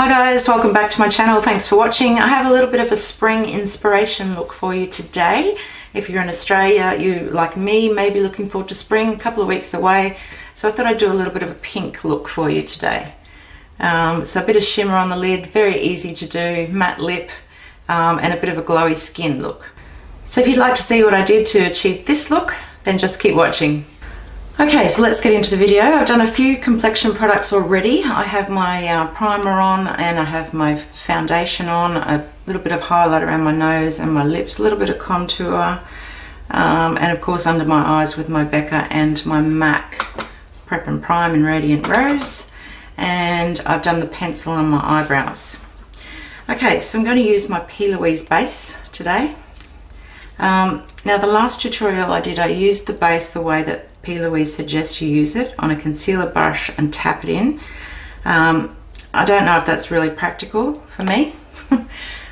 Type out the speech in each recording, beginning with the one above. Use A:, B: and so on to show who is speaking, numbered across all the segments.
A: Hi guys, welcome back to my channel. Thanks for watching. I have a little bit of a spring inspiration look for you today. If you're in Australia, you, like me, may be looking forward to spring, a couple of weeks away. So I thought I'd do a little bit of a pink look for you today. So a bit of shimmer on the lid, very easy to do, matte lip, and a bit of a glowy skin look. So if you'd like to see what I did to achieve this look, then just keep watching. Okay, so let's get into the video. I've done a few complexion products already. I have my primer on and I have my foundation on, a little bit of highlight around my nose and my lips, a little bit of contour, and of course under my eyes with my Becca and my MAC Prep and Prime in Radiant Rose. And I've done the pencil on my eyebrows. Okay, so I'm going to use my P.Louise base today. Now the last tutorial I did, I used the base the way that P.Louise suggests you use it, on a concealer brush and tap it in. I don't know if that's really practical for me.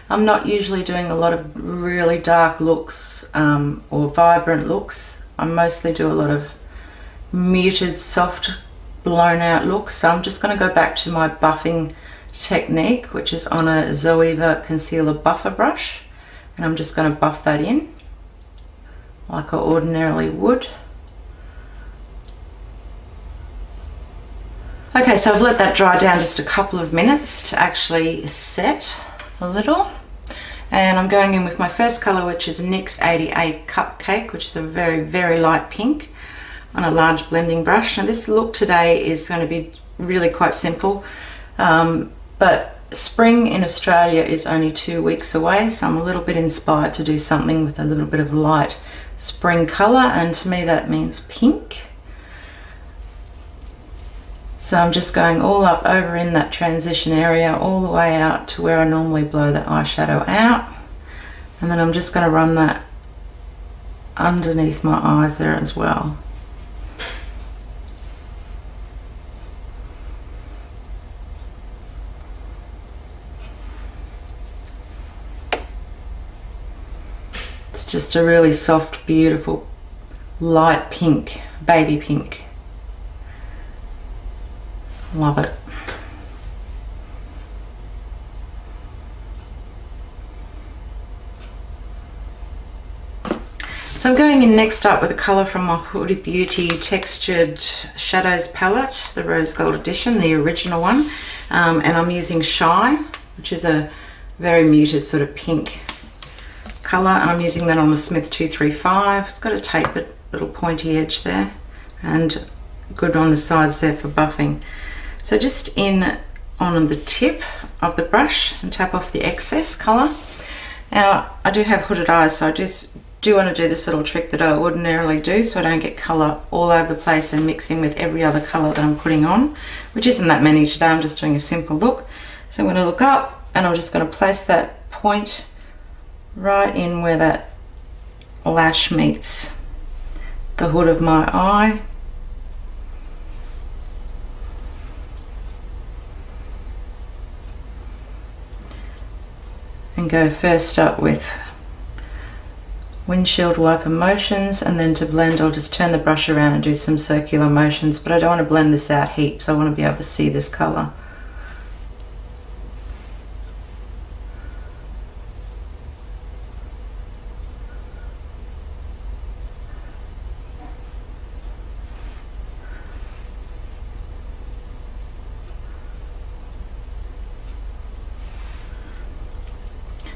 A: I'm not usually doing a lot of really dark looks or vibrant looks. I mostly do a lot of muted, soft, blown out looks. So I'm just going to go back to my buffing technique, which is on a Zoeva concealer buffer brush, and I'm just going to buff that in like I ordinarily would. Okay, so I've let that dry down just a couple of minutes to actually set a little. And I'm going in with my first colour, which is NYX 88 Cupcake, which is a very, very light pink on a large blending brush. Now this look today is going to be really quite simple, but spring in Australia is only 2 weeks away, so I'm a little bit inspired to do something with a little bit of light spring colour, and to me that means pink. So I'm just going all up over in that transition area, all the way out to where I normally blow the eyeshadow out. And then I'm just going to run that underneath my eyes there as well. It's just a really soft, beautiful, light pink, baby pink. Love it. So I'm going in next up with a colour from my Huda Beauty Textured Shadows palette, the Rose Gold Edition, the original one. And I'm using Shy, which is a very muted sort of pink colour. I'm using that on a Smith 235. It's got a tapered little pointy edge there and good on the sides there for buffing. So just in on the tip of the brush and tap off the excess colour. Now I do have hooded eyes, so I just do want to do this little trick that I ordinarily do so I don't get colour all over the place and mixing with every other colour that I'm putting on, which isn't that many today. I'm just doing a simple look. So I'm going to look up and I'm just going to place that point right in where that lash meets the hood of my eye. And go first up with windshield wiper motions, and then to blend I'll just turn the brush around and do some circular motions, but I don't want to blend this out heaps. I want to be able to see this colour.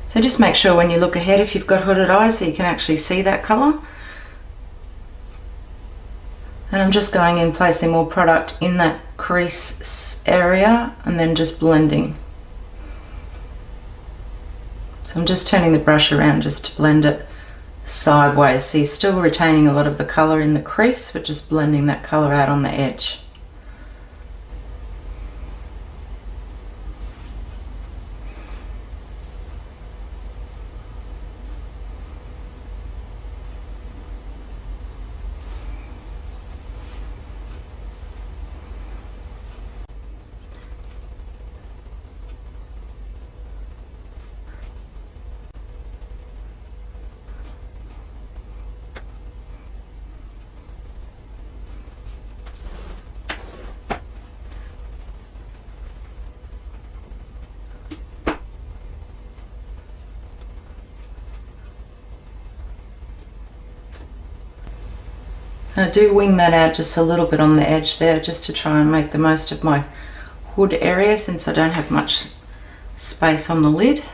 A: So just make sure when you look ahead, if you've got hooded eyes, so you can actually see that colour. And I'm just going in, placing more product in that crease area and then just blending. So I'm just turning the brush around just to blend it sideways. So you're still retaining a lot of the colour in the crease, but just blending that colour out on the edge. I do wing that out just a little bit on the edge there, just to try and make the most of my hood area, since I don't have much space on the lid.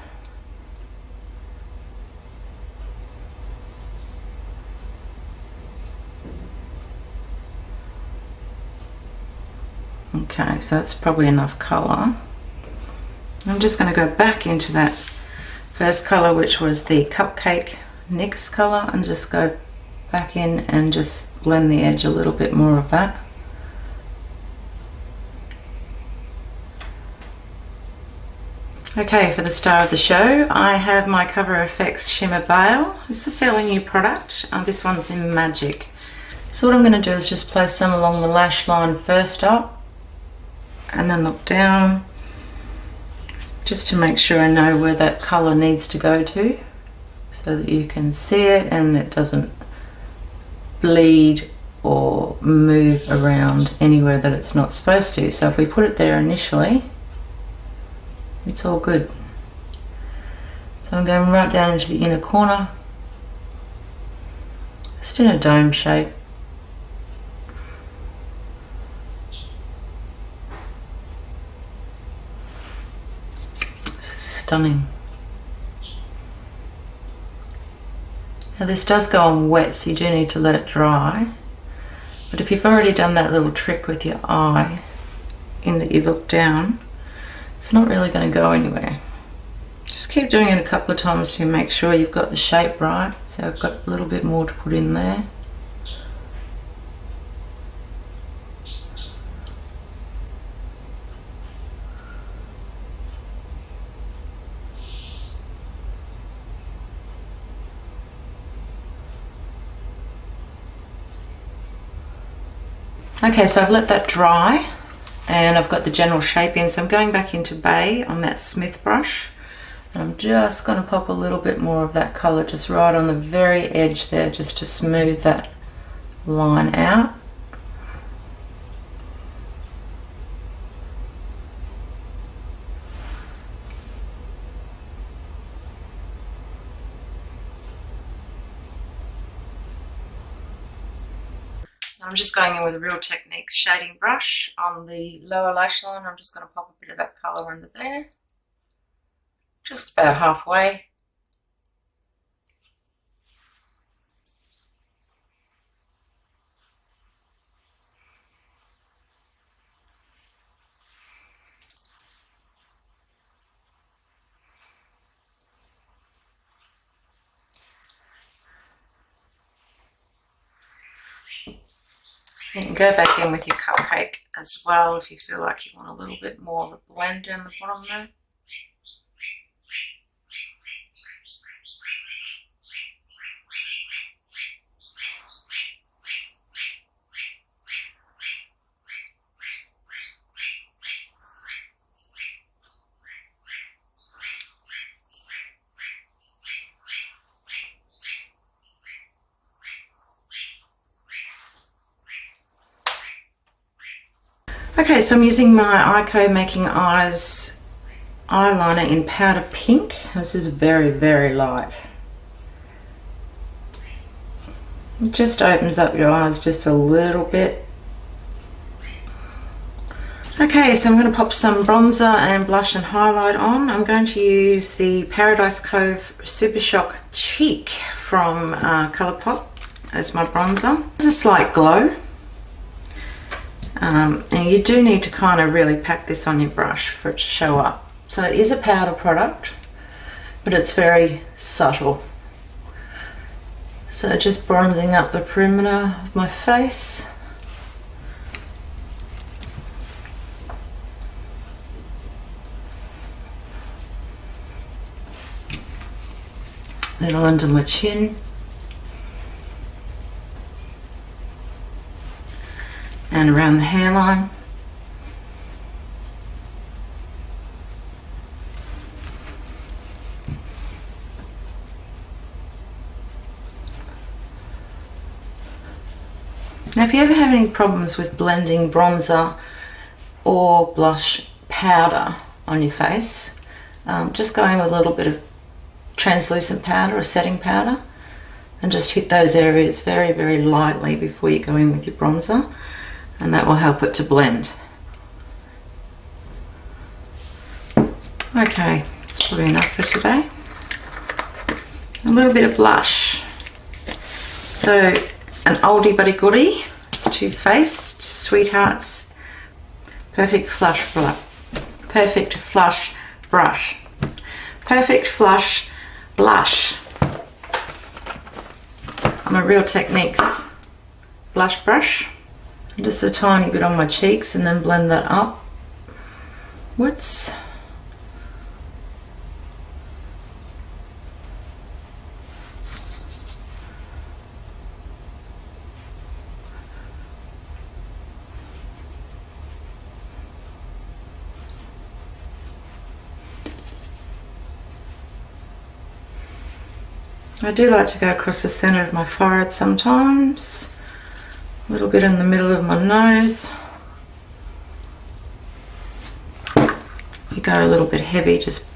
A: Okay, so that's probably enough colour. I'm just going to go back into that first colour, which was the Cupcake NYX colour, and just go back in and just blend the edge a little bit more of that. Okay, for the star of the show, I have my Cover FX Shimmer Veil. It's a fairly new product. This one's in Magic. So what I'm going to do is just place some along the lash line first up, and then look down, just to make sure I know where that colour needs to go to, so that you can see it and it doesn't bleed or move around anywhere that it's not supposed to. So if we put it there initially, it's all good. So I'm going right down into the inner corner, just in a dome shape. This is stunning. Now this does go on wet, so you do need to let it dry. But if you've already done that little trick with your eye, in that you look down, it's not really going to go anywhere. Just keep doing it a couple of times to make sure you've got the shape right. So I've got a little bit more to put in there. Okay, so I've let that dry and I've got the general shape in, so I'm going back into Bay on that Smith brush, and I'm just going to pop a little bit more of that colour just right on the very edge there, just to smooth that line out. I'm just going in with a Real Techniques shading brush on the lower lash line. I'm just going to pop a bit of that colour under there, just about halfway. You can go back in with your Cupcake as well if you feel like you want a little bit more of a blend down the bottom there. Okay, so I'm using my Eyeko Making Eyes eyeliner in Powder Pink. This is very, very light. It just opens up your eyes just a little bit. Okay, so I'm going to pop some bronzer and blush and highlight on. I'm going to use the Paradise Cove Super Shock Cheek from Colourpop as my bronzer. It's a slight glow. And you do need to kind of really pack this on your brush for it to show up. So it is a powder product, but it's very subtle. So just bronzing up the perimeter of my face. Little under my chin. And around the hairline. Now if you ever have any problems with blending bronzer or blush powder on your face, just going with a little bit of translucent powder or setting powder and just hit those areas very, very lightly before you go in with your bronzer, and that will help it to blend. Okay, that's probably enough for today. A little bit of blush. So an oldie but a goodie. It's Too Faced Sweethearts Perfect Flush Brush. Perfect Flush Brush. Perfect Flush Blush. On a Real Techniques blush brush. Just a tiny bit on my cheeks and then blend that up. Whoops. I do like to go across the centre of my forehead sometimes, a little bit in the middle of my nose. If you go a little bit heavy, just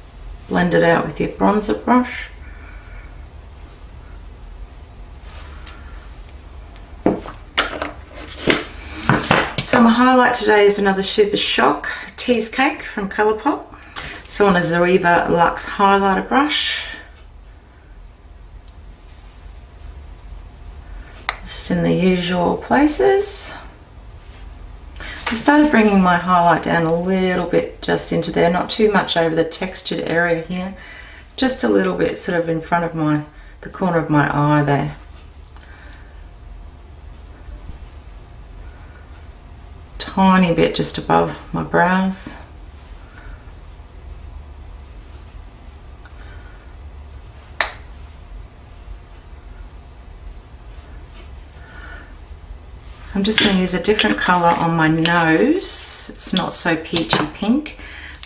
A: blend it out with your bronzer brush. So my highlight today is another Super Shock Teasecake from Colourpop. So on a Zoeva Luxe highlighter brush. Just in the usual places. I started bringing my highlight down a little bit just into there, not too much over the textured area here, just a little bit sort of in front of the corner of my eye there. Tiny bit just above my brows. I'm just going to use a different colour on my nose. It's not so peachy pink.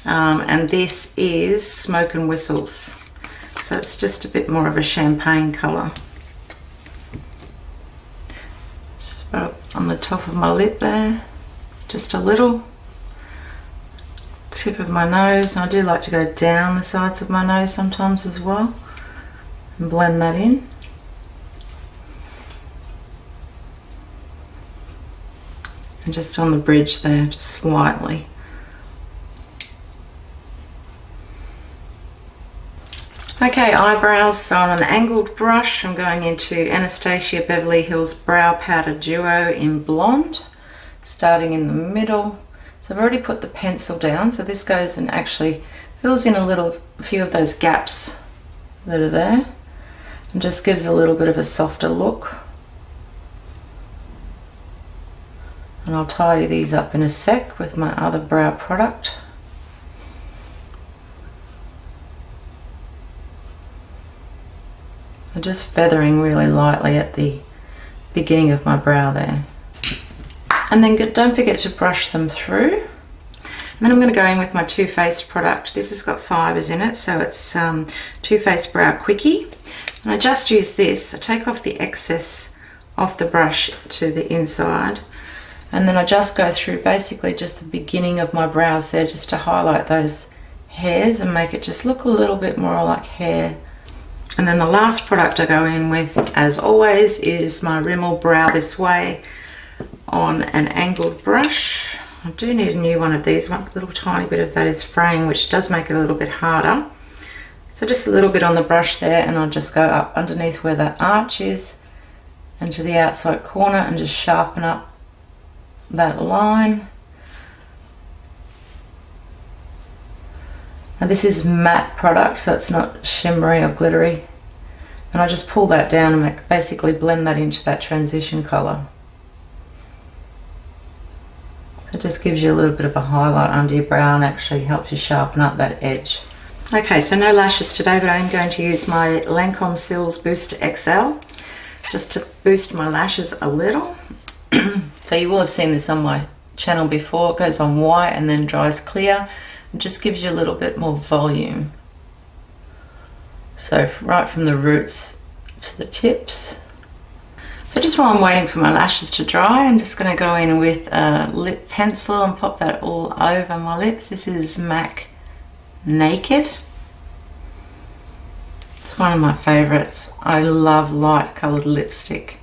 A: And this is Smoke and Whistles. So it's just a bit more of a champagne colour. Just about on the top of my lip there. Just a little. Tip of my nose. I do like to go down the sides of my nose sometimes as well. And blend that in. And just on the bridge there, just slightly. Okay, eyebrows. So on an angled brush, I'm going into Anastasia Beverly Hills Brow Powder Duo in Blonde, starting in the middle. So I've already put the pencil down, so this goes and actually fills in a few of those gaps that are there, and just gives a little bit of a softer look. And I'll tidy these up in a sec with my other brow product. I'm just feathering really lightly at the beginning of my brow there. And then don't forget to brush them through. And then I'm going to go in with my Too Faced product. This has got fibres in it, so it's Too Faced Brow Quickie. And I just use this. I take off the excess off the brush to the inside. And then I just go through basically just the beginning of my brows there, just to highlight those hairs and make it just look a little bit more like hair. And then the last product I go in with, as always, is my Rimmel Brow This Way on an angled brush. I do need a new one of these. One little tiny bit of that is fraying, which does make it a little bit harder. So just a little bit on the brush there, and I'll just go up underneath where that arch is and to the outside corner and just sharpen up that line. Now this is matte product, so it's not shimmery or glittery, and I just pull that down and basically blend that into that transition colour. So it just gives you a little bit of a highlight under your brow and actually helps you sharpen up that edge. Okay, so no lashes today, but I am going to use my Lancome Cils Booster XL just to boost my lashes a little. So you will have seen this on my channel before. It goes on white and then dries clear. It just gives you a little bit more volume. So right from the roots to the tips. So just while I'm waiting for my lashes to dry, I'm just going to go in with a lip pencil and pop that all over my lips. This is MAC Naked. It's one of my favourites. I love light coloured lipstick.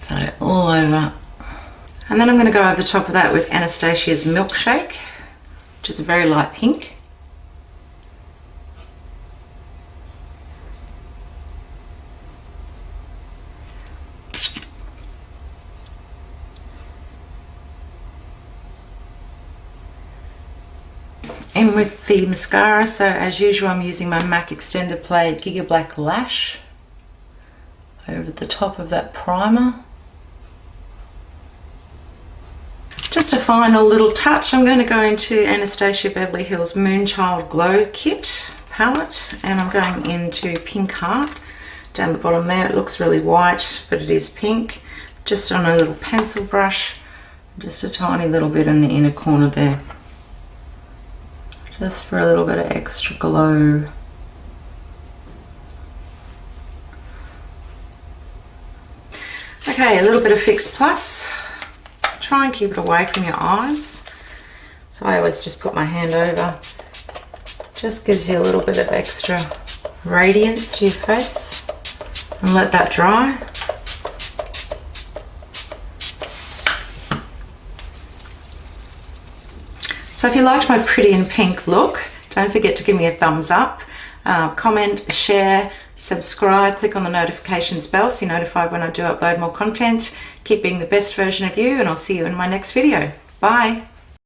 A: So all over. And then I'm going to go over the top of that with Anastasia's Milkshake, which is a very light pink. And with the mascara, so as usual I'm using my MAC Extended Play Giga Black Lash over the top of that primer. Just a final little touch, I'm going to go into Anastasia Beverly Hills Moonchild Glow Kit palette, and I'm going into Pink Heart. Down the bottom there it looks really white, but it is pink. Just on a little pencil brush, just a tiny little bit in the inner corner there. Just for a little bit of extra glow. Okay, a little bit of Fix Plus. Try and keep it away from your eyes. So I always just put my hand over. Just gives you a little bit of extra radiance to your face. And let that dry. So if you liked my pretty and pink look, don't forget to give me a thumbs up, comment, share, subscribe, click on the notifications bell so you're notified when I do upload more content. Keep being the best version of you, and I'll see you in my next video. Bye.